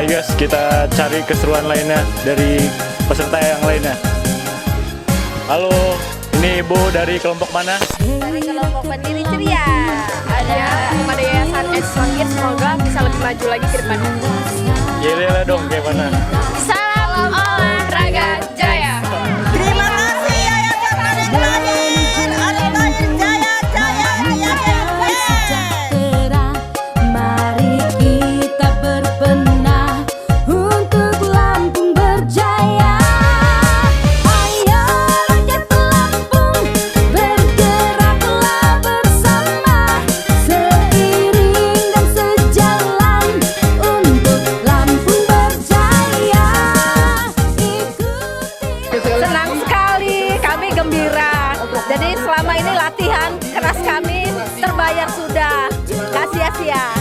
Ayo guys, kita cari keseruan lainnya dari peserta yang lainnya. Halo, ini Ibu dari kelompok mana? Dari kelompok Pendiri Ceria. Ada kepada Yayasan Eswangir, semoga bisa lebih maju lagi ke depannya. Yela dong, kayak mana? Salam olahraga jaya. Terima kasih Yayasan Adik Lahir, Adik Lahir Jaya Jaya Jaya. Mari kita berbenah untuk Lampung berjaya. Ayo rakyat Lampung, bergeraklah bersama, seiring dan sejalan untuk Lampung berjaya. Senang sekali, kami gembira. Jadi selama ini latihan keras kami terbayar sudah, gak sia-sia.